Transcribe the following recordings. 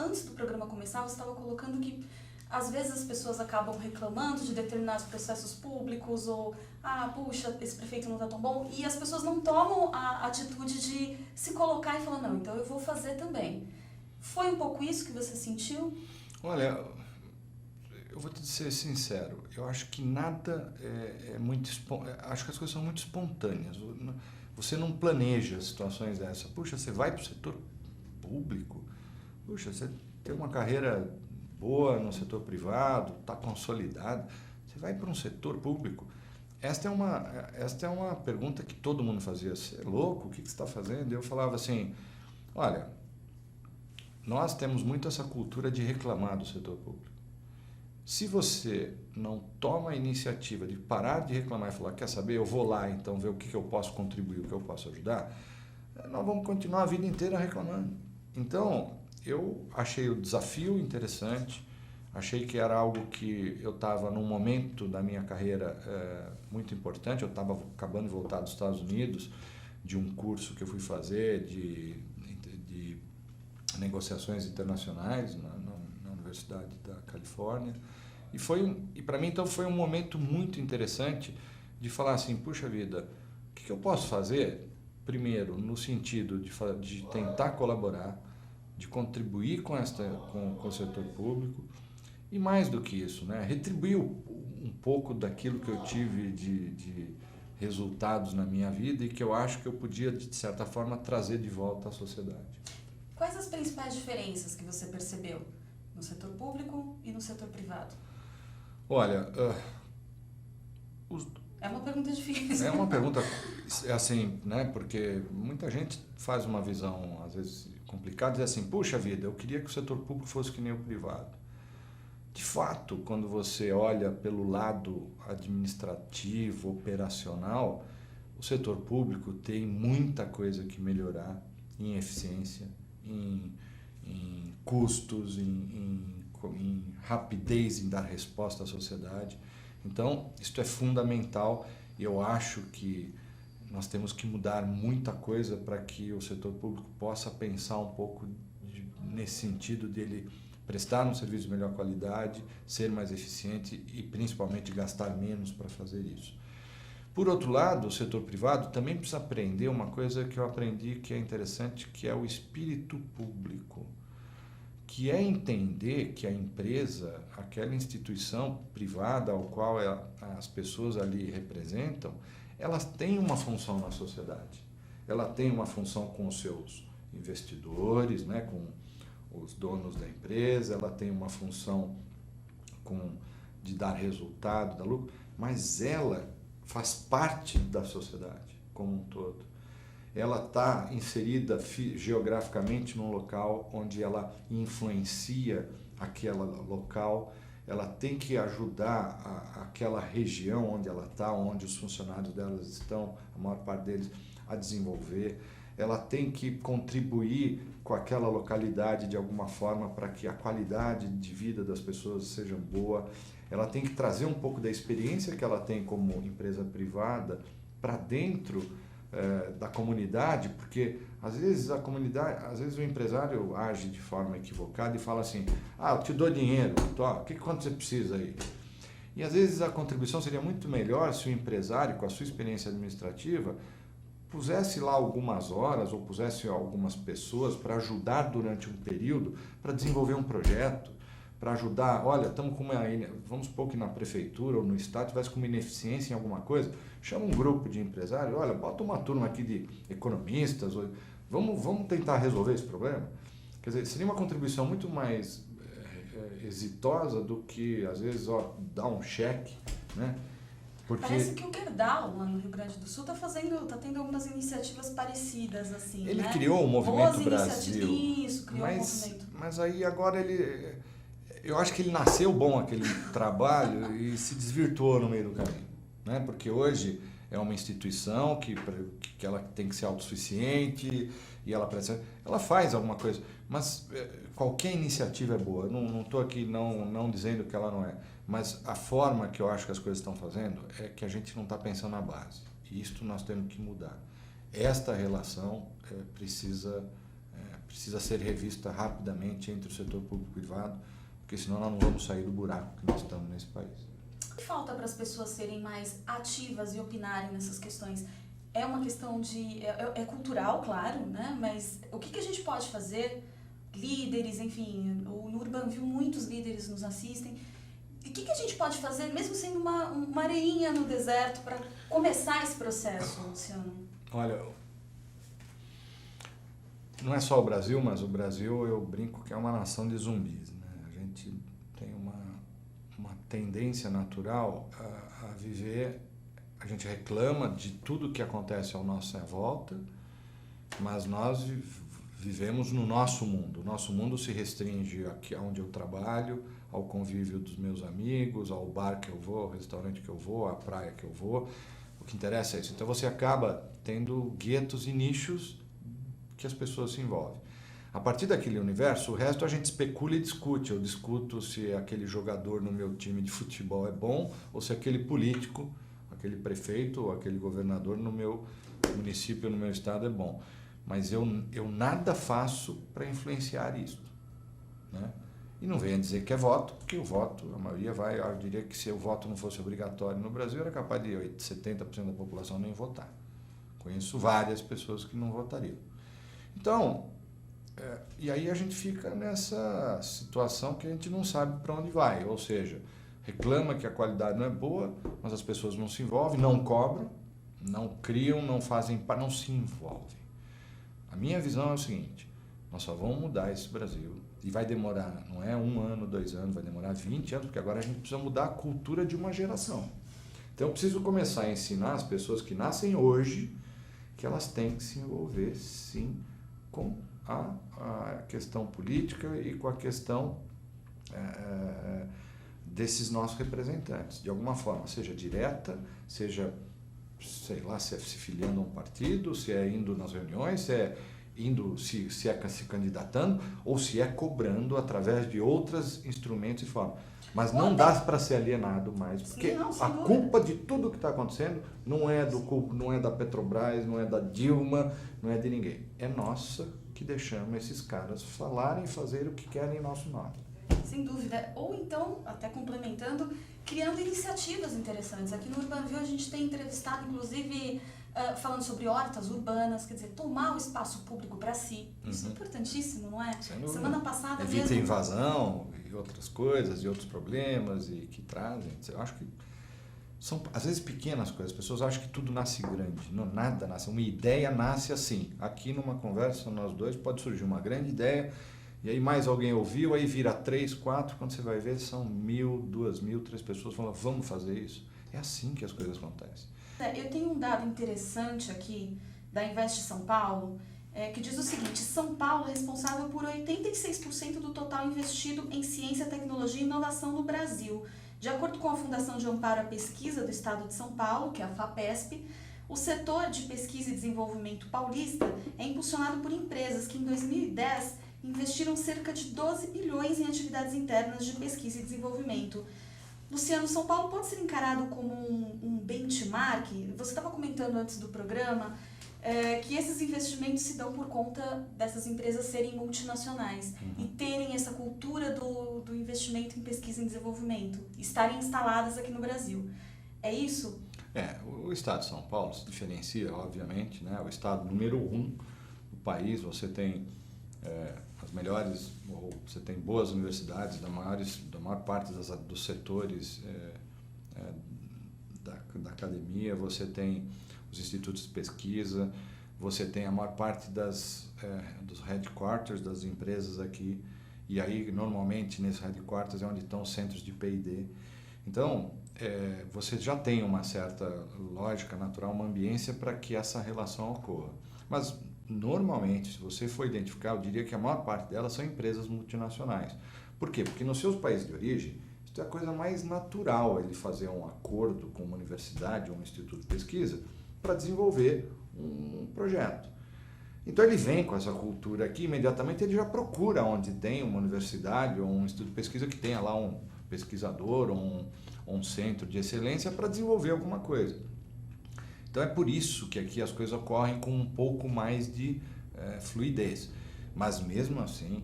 antes do programa começar, você estava colocando que às vezes as pessoas acabam reclamando de determinados processos públicos ou, puxa, esse prefeito não está tão bom, e as pessoas não tomam a atitude de se colocar e falar, não, então eu vou fazer também. Foi um pouco isso que você sentiu? Olha, eu vou te ser sincero, eu acho que nada acho que as coisas são muito espontâneas. Você não planeja situações dessas. Puxa, você vai para o setor público, puxa, você tem uma carreira boa no setor privado, está consolidado, você vai para um setor público. Esta é uma pergunta que todo mundo fazia. Você é louco? O que você está fazendo? Eu falava assim, olha, nós temos muito essa cultura de reclamar do setor público. Se você não toma a iniciativa de parar de reclamar e falar, quer saber, eu vou lá então ver o que eu posso contribuir, o que eu posso ajudar, nós vamos continuar a vida inteira reclamando. Então, eu achei o desafio interessante, achei que era algo que eu estava num momento da minha carreira muito importante. Eu estava acabando de voltar dos Estados Unidos, de um curso que eu fui fazer de negociações internacionais na Universidade da Califórnia. E para mim, então, foi um momento muito interessante de falar assim, puxa vida, o que eu posso fazer? Primeiro, no sentido de tentar colaborar, de contribuir com o setor público e, mais do que isso, né, retribuir um pouco daquilo que eu tive de resultados na minha vida e que eu acho que eu podia, de certa forma, trazer de volta à sociedade. Quais as principais diferenças que você percebeu no setor público e no setor privado? Olha, é uma pergunta difícil. É uma pergunta assim, né? Porque muita gente faz uma visão, às vezes, complicada, diz assim, puxa vida, eu queria que o setor público fosse que nem o privado. De fato, quando você olha pelo lado administrativo, operacional, o setor público tem muita coisa que melhorar em eficiência, em custos, em rapidez em dar resposta à sociedade. Então, isso é fundamental e eu acho que nós temos que mudar muita coisa para que o setor público possa pensar um pouco nesse sentido dele prestar um serviço de melhor qualidade, ser mais eficiente e principalmente gastar menos para fazer isso. Por outro lado, o setor privado também precisa aprender uma coisa que eu aprendi que é interessante, que é o espírito público, que é entender que a empresa, aquela instituição privada ao qual as pessoas ali representam, elas têm uma função na sociedade. Ela tem uma função com os seus investidores, né, com os donos da empresa, ela tem uma função de dar resultado, dar lucro, mas ela faz parte da sociedade como um todo. Ela está inserida geograficamente num local onde ela influencia aquele local, ela tem que ajudar aquela região onde ela está, onde os funcionários delas estão, a maior parte deles, a desenvolver. Ela tem que contribuir com aquela localidade de alguma forma para que a qualidade de vida das pessoas seja boa. Ela tem que trazer um pouco da experiência que ela tem como empresa privada para dentro da comunidade, porque às vezes o empresário age de forma equivocada e fala assim, eu te dou dinheiro, quanto você precisa aí? E às vezes a contribuição seria muito melhor se o empresário, com a sua experiência administrativa, pusesse lá algumas horas ou pusesse algumas pessoas para ajudar durante um período para desenvolver um projeto, para ajudar, olha, vamos supor que na prefeitura ou no estado tivesse com uma ineficiência em alguma coisa, chama um grupo de empresários, olha, bota uma turma aqui de economistas, vamos tentar resolver esse problema. Quer dizer, seria uma contribuição muito mais exitosa do que, às vezes, dar um cheque, né? Porque parece que o Gerdau, lá no Rio Grande do Sul, tá tendo algumas iniciativas parecidas, assim, Ele né? criou o Movimento Brasil. Isso, criou o movimento. Mas aí agora eu acho que ele nasceu bom aquele trabalho e se desvirtuou no meio do caminho, né? Porque hoje é uma instituição que ela tem que ser autossuficiente e ela faz alguma coisa, mas qualquer iniciativa é boa. Não estou aqui não dizendo que ela não é, mas a forma que eu acho que as coisas estão fazendo é que a gente não está pensando na base. E isto nós temos que mudar. Esta relação precisa precisa ser revista rapidamente entre o setor público e privado, porque senão nós não vamos sair do buraco que nós estamos nesse país. O que falta para as pessoas serem mais ativas e opinarem nessas questões? É uma questão de... É cultural, claro, né? Mas o que a gente pode fazer? Líderes, enfim, no Urban View muitos líderes nos assistem. E o que a gente pode fazer, mesmo sendo uma areinha no deserto, para começar esse processo, Luciano? Olha, não é só o Brasil, mas o Brasil, eu brinco que é uma nação de zumbis, né? A gente tem uma tendência natural a viver, a gente reclama de tudo que acontece ao nossa volta, mas nós vivemos no nosso mundo. O nosso mundo se restringe aqui onde eu trabalho, ao convívio dos meus amigos, ao bar que eu vou, ao restaurante que eu vou, à praia que eu vou. O que interessa é isso. Então você acaba tendo guetos e nichos que as pessoas se envolvem. A partir daquele universo, o resto a gente especula e discute. Eu discuto se aquele jogador no meu time de futebol é bom ou se aquele político, aquele prefeito ou aquele governador no meu município, no meu estado é bom. Mas eu nada faço para influenciar isso, né? E não venha dizer que é voto, porque o voto, a maioria vai... Eu diria que se o voto não fosse obrigatório no Brasil, era capaz de 70% da população nem votar. Conheço várias pessoas que não votariam. Então, e aí a gente fica nessa situação que a gente não sabe para onde vai. Ou seja, reclama que a qualidade não é boa, mas as pessoas não se envolvem, não cobram, não criam, não fazem, não se envolvem. A minha visão é o seguinte: nós só vamos mudar esse Brasil, e vai demorar, não é 1 ano, 2 anos, vai demorar 20 anos, porque agora a gente precisa mudar a cultura de uma geração. Então eu preciso começar a ensinar as pessoas que nascem hoje que elas têm que se envolver, sim, com a questão política e com a questão desses nossos representantes, de alguma forma, seja direta, seja, sei lá, se é se filiando a um partido, se é indo nas reuniões, se é indo, se é se candidatando, ou se é cobrando através de outros instrumentos e formas. Mas não dá para ser alienado mais, porque a culpa de tudo que está acontecendo não é da Petrobras, não é da Dilma, não é de ninguém. É nossa, que deixamos esses caras falarem e fazerem o que querem em nosso nome. Sem dúvida. Ou então, até complementando, criando iniciativas interessantes. Aqui no Urban View a gente tem entrevistado, inclusive, falando sobre hortas urbanas, quer dizer, tomar o espaço público para si. Isso é importantíssimo, não é? Semana passada mesmo... Evita invasão e outras coisas, e outros problemas e que trazem. Eu acho que são, às vezes, pequenas coisas. As pessoas acham que tudo nasce grande. Não, nada nasce. Uma ideia nasce assim. Aqui numa conversa, nós dois, pode surgir uma grande ideia, e aí mais alguém ouviu, aí vira 3, 4, quando você vai ver, são 1.000, 2.000, 3 pessoas falando, vamos fazer isso. É assim que as coisas acontecem. Eu tenho um dado interessante aqui da Invest São Paulo, que diz o seguinte: São Paulo é responsável por 86% do total investido em ciência, tecnologia e inovação no Brasil. De acordo com a Fundação de Amparo à Pesquisa do Estado de São Paulo, que é a FAPESP, o setor de pesquisa e desenvolvimento paulista é impulsionado por empresas que em 2010 investiram cerca de 12 bilhões em atividades internas de pesquisa e desenvolvimento. Luciano, São Paulo pode ser encarado como um benchmark? Você estava comentando antes do programa que esses investimentos se dão por conta dessas empresas serem multinacionais e terem essa cultura do investimento em pesquisa e desenvolvimento, estarem instaladas aqui no Brasil. É isso? O estado de São Paulo se diferencia, obviamente, né? O estado número 1 do país. Você tem as melhores, ou você tem boas universidades da maior parte dos setores da academia, você tem os institutos de pesquisa, você tem a maior parte dos headquarters das empresas aqui, e aí normalmente nesses headquarters é onde estão os centros de P&D. Então, você já tem uma certa lógica natural, uma ambiência para que essa relação ocorra. Mas normalmente, se você for identificar, eu diria que a maior parte delas são empresas multinacionais. Por quê? Porque nos seus países de origem, isso é a coisa mais natural, ele fazer um acordo com uma universidade ou um instituto de pesquisa para desenvolver um projeto. Então ele vem com essa cultura aqui, imediatamente ele já procura onde tem uma universidade ou um instituto de pesquisa que tenha lá um pesquisador ou um centro de excelência para desenvolver alguma coisa. Então é por isso que aqui as coisas ocorrem com um pouco mais de fluidez. Mas mesmo assim,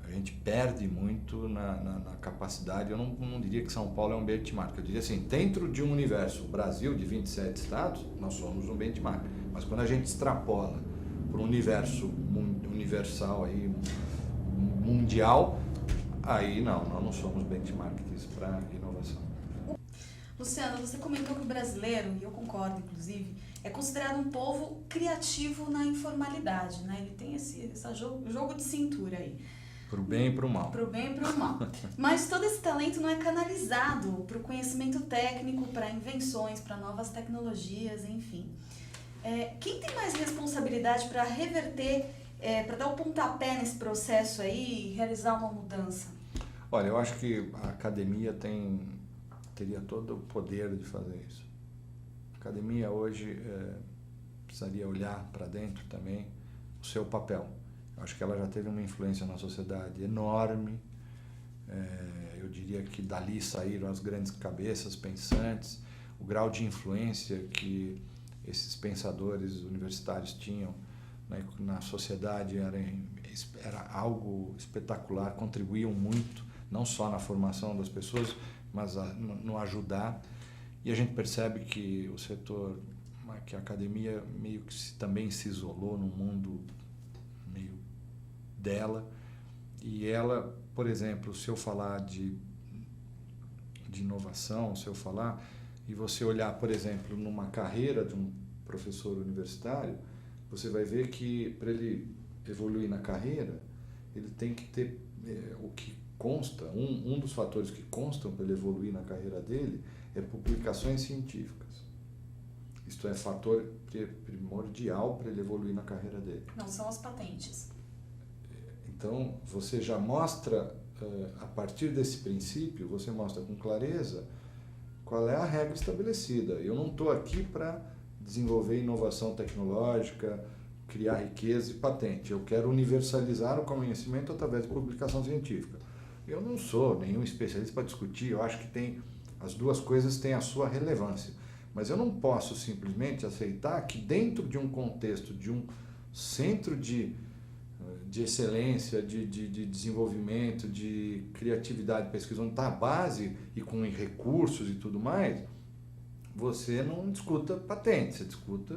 a gente perde muito na capacidade. Eu não diria que São Paulo é um benchmark, eu diria assim, dentro de um universo, Brasil de 27 estados, nós somos um benchmark. Mas quando a gente extrapola para um universo universal, aí, mundial, aí nós não somos benchmarks para inovação. Luciano, você comentou que o brasileiro, e eu concordo inclusive, é considerado um povo criativo na informalidade, né? Ele tem esse jogo de cintura aí. Pro bem e pro mal. Pro bem e pro mal. Mas todo esse talento não é canalizado para o conhecimento técnico, para invenções, para novas tecnologias, enfim. Quem tem mais responsabilidade para reverter, para dar o pontapé nesse processo aí e realizar uma mudança? Olha, eu acho que a academia teria todo o poder de fazer isso. A academia hoje precisaria olhar para dentro também o seu papel. Eu acho que ela já teve uma influência na sociedade enorme. Eu diria que dali saíram as grandes cabeças pensantes, o grau de influência que esses pensadores universitários tinham, né, na sociedade era algo espetacular, contribuíam muito, não só na formação das pessoas, mas no ajudar. E a gente percebe que o setor, que a academia meio que também se isolou num mundo meio dela. E ela, por exemplo, se eu falar de inovação, se eu falar, e você olhar, por exemplo, numa carreira de um professor universitário, você vai ver que para ele evoluir na carreira, ele tem que ter o que consta, um dos fatores que constam para ele evoluir na carreira dele é publicações científicas. Isto é fator primordial para ele evoluir na carreira dele. Não são as patentes. Então, você já mostra, a partir desse princípio, você mostra com clareza qual é a regra estabelecida. Eu não estou aqui para desenvolver inovação tecnológica, criar riqueza e patente. Eu quero universalizar o conhecimento através de publicação científica. Eu não sou nenhum especialista para discutir, eu acho que as duas coisas têm a sua relevância. Mas eu não posso simplesmente aceitar que dentro de um contexto, de um centro de excelência, de desenvolvimento, de criatividade, pesquisa, onde está a base e com recursos e tudo mais, você não discuta patente, você discuta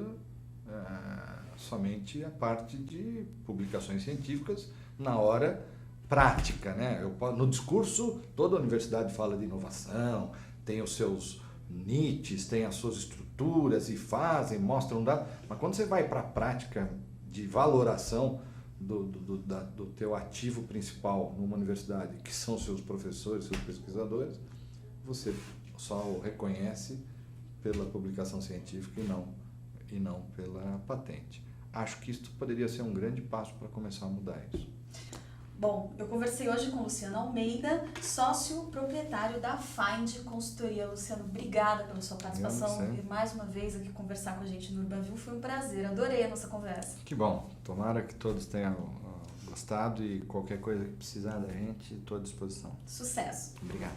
somente a parte de publicações científicas na hora prática, né? No discurso, toda a universidade fala de inovação, tem os seus niches, tem as suas estruturas e mostram dados, mas quando você vai para a prática de valoração do teu ativo principal numa universidade, que são seus professores, seus pesquisadores, você só o reconhece pela publicação científica e não pela patente. Acho que isso poderia ser um grande passo para começar a mudar isso. Bom, eu conversei hoje com o Luciano Almeida, sócio proprietário da Find Consultoria. Luciano, obrigada pela sua participação e mais uma vez aqui conversar com a gente no Urbanville. Foi um prazer, adorei a nossa conversa. Que bom, tomara que todos tenham gostado e qualquer coisa que precisar da gente, estou à disposição. Sucesso! Obrigado.